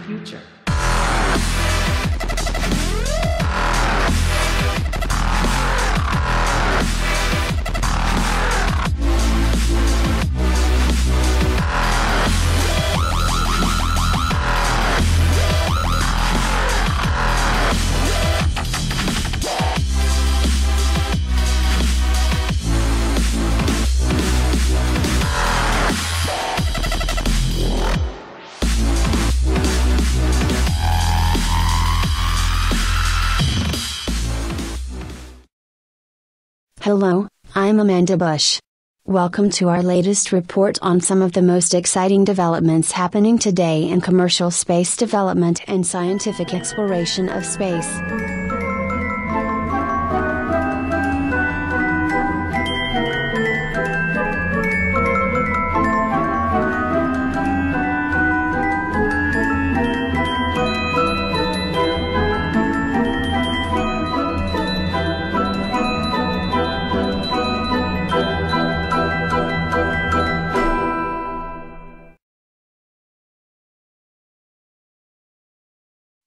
future. Hello, I'm Amanda Bush. Welcome to our latest report on some of the most exciting developments happening today in commercial space development and scientific exploration of space.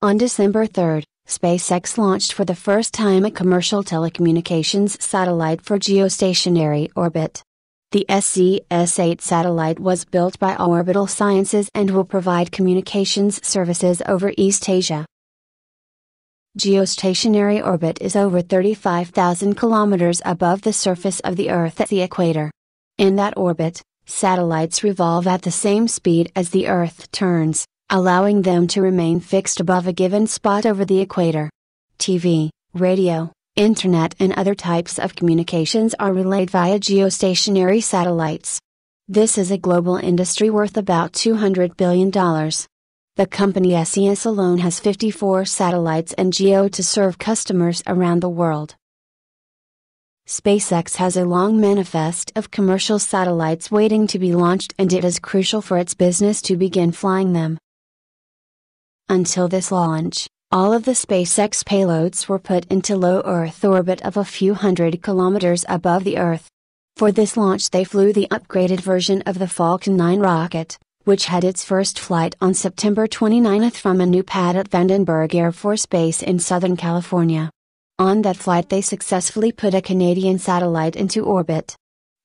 On December 3, SpaceX launched for the first time a commercial telecommunications satellite for geostationary orbit. The SCS-8 satellite was built by Orbital Sciences and will provide communications services over East Asia. Geostationary orbit is over 35,000 kilometers above the surface of the Earth at the equator. In that orbit, satellites revolve at the same speed as the Earth turns, allowing them to remain fixed above a given spot over the equator. TV, radio, internet and other types of communications are relayed via geostationary satellites. This is a global industry worth about $200 billion. The company SES alone has 54 satellites and GEO to serve customers around the world. SpaceX has a long manifest of commercial satellites waiting to be launched, and it is crucial for its business to begin flying them. Until this launch, all of the SpaceX payloads were put into low Earth orbit of a few hundred kilometers above the Earth. For this launch they flew the upgraded version of the Falcon 9 rocket, which had its first flight on September 29 from a new pad at Vandenberg Air Force Base in Southern California. On that flight they successfully put a Canadian satellite into orbit.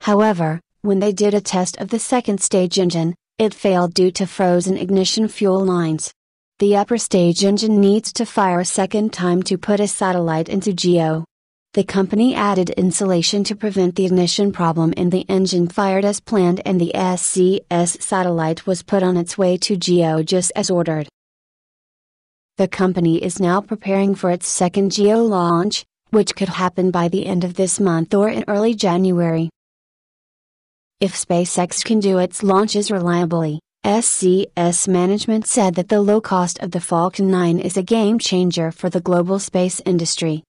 However, when they did a test of the second stage engine, it failed due to frozen ignition fuel lines. The upper stage engine needs to fire a second time to put a satellite into GEO. The company added insulation to prevent the ignition problem, and the engine fired as planned, and the SCS satellite was put on its way to GEO just as ordered. The company is now preparing for its second GEO launch, which could happen by the end of this month or in early January. If SpaceX can do its launches reliably, SCS management said that the low cost of the Falcon 9 is a game changer for the global space industry.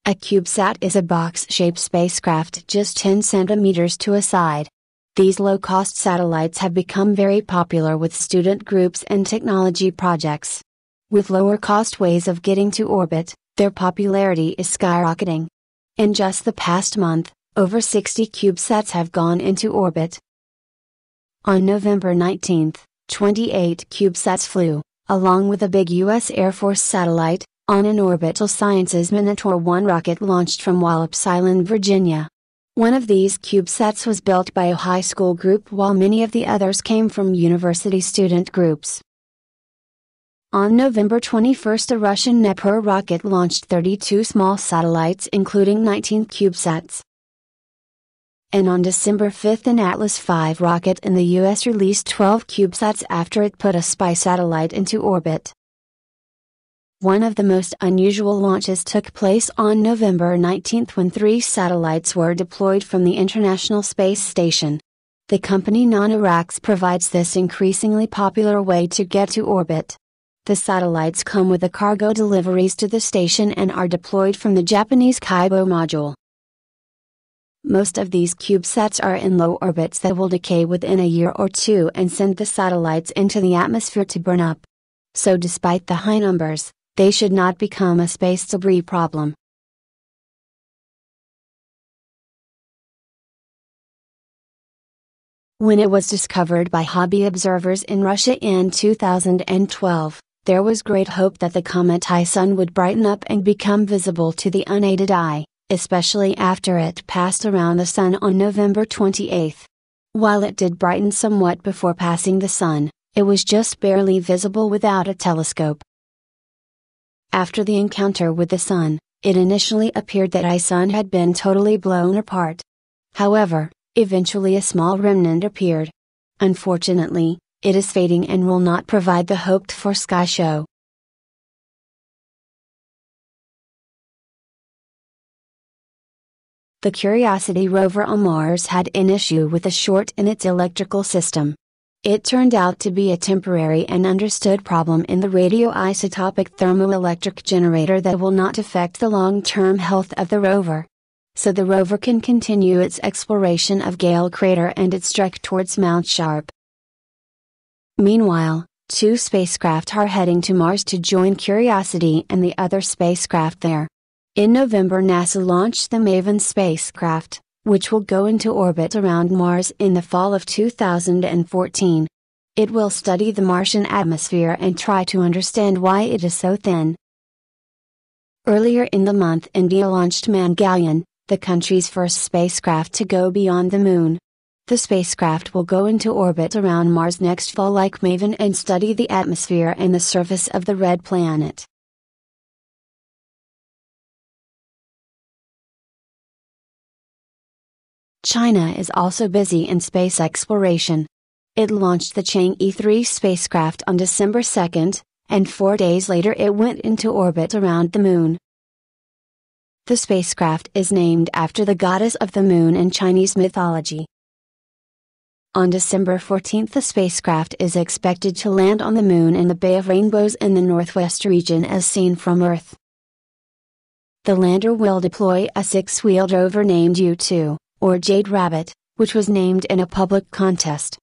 A Cubesat is a box-shaped spacecraft just 10 centimeters to a side. These low-cost satellites have become very popular with student groups and technology projects. With lower-cost ways of getting to orbit, their popularity is skyrocketing. In just the past month, over 60 CubeSats have gone into orbit. On November 19, 28 CubeSats flew, along with a big U.S. Air Force satellite, on an Orbital Sciences Minotaur 1 rocket launched from Wallops Island, Virginia. One of these CubeSats was built by a high school group, while many of the others came from university student groups. On November 21, a Russian Dnepr rocket launched 32 small satellites, including 19 CubeSats. And on December 5, an Atlas V rocket in the U.S. released 12 CubeSats after it put a spy satellite into orbit. One of the most unusual launches took place on November 19 when 3 satellites were deployed from the International Space Station. The company NanoRacks provides this increasingly popular way to get to orbit. The satellites come with the cargo deliveries to the station and are deployed from the Japanese Kibo module. Most of these CubeSats are in low orbits that will decay within a year or two and send the satellites into the atmosphere to burn up. So despite the high numbers, they should not become a space debris problem. When it was discovered by hobby observers in Russia in 2012, there was great hope that the comet ISON would brighten up and become visible to the unaided eye, especially after it passed around the Sun on November 28. While it did brighten somewhat before passing the Sun, it was just barely visible without a telescope. After the encounter with the Sun, it initially appeared that ISON had been totally blown apart. However, eventually a small remnant appeared. Unfortunately, it is fading and will not provide the hoped-for sky show. The Curiosity rover on Mars had an issue with a short in its electrical system. It turned out to be a temporary and understood problem in the radioisotopic thermoelectric generator that will not affect the long-term health of the rover. So the rover can continue its exploration of Gale crater and its trek towards Mount Sharp. Meanwhile, 2 spacecraft are heading to Mars to join Curiosity and the other spacecraft there. In November, NASA launched the MAVEN spacecraft, which will go into orbit around Mars in the fall of 2014. It will study the Martian atmosphere and try to understand why it is so thin. Earlier in the month, India launched Mangalyaan, the country's first spacecraft to go beyond the Moon. The spacecraft will go into orbit around Mars next fall like MAVEN and study the atmosphere and the surface of the red planet. China is also busy in space exploration. It launched the Chang'e 3 spacecraft on December 2, and 4 days later it went into orbit around the Moon. The spacecraft is named after the goddess of the Moon in Chinese mythology. On December 14 the spacecraft is expected to land on the Moon in the Bay of Rainbows in the northwest region as seen from Earth. The lander will deploy a 6-wheeled rover named U2, or Jade Rabbit, which was named in a public contest.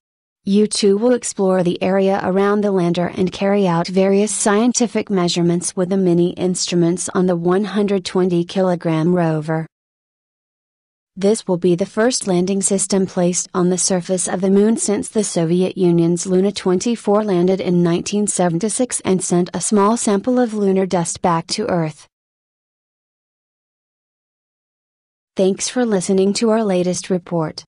U2 will explore the area around the lander and carry out various scientific measurements with the mini instruments on the 120-kilogram rover. This will be the first landing system placed on the surface of the Moon since the Soviet Union's Luna 24 landed in 1976 and sent a small sample of lunar dust back to Earth. Thanks for listening to our latest report.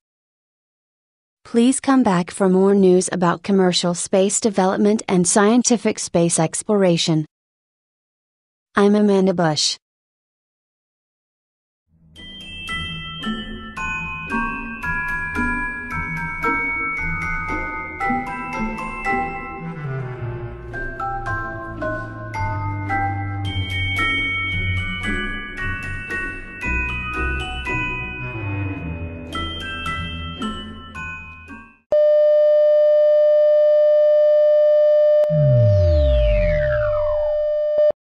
Please come back for more news about commercial space development and scientific space exploration. I'm Amanda Bush.